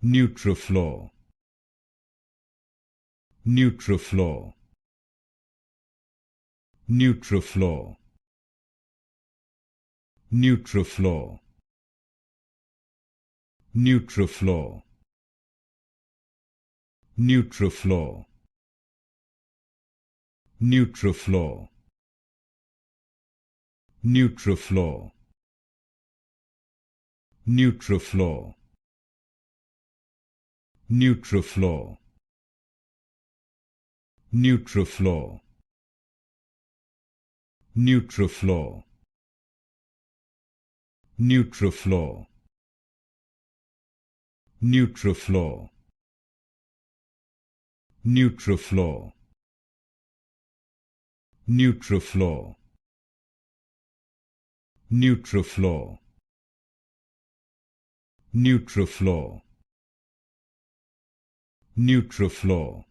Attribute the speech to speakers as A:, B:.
A: Neutrafluor, Neutrafluor, Neutrafluor, Neutrafluor, Neutrafluor, Neutrafluor, Neutrafluor, Neutrafluor, Neutrafluor, Neutrafluor, Neutrafluor, Neutrafluor, Neutrafluor, Neutrafluor, Neutrafluor, Neutrafluor, Neutrafluor, Neutrafluor, Neutrafluor,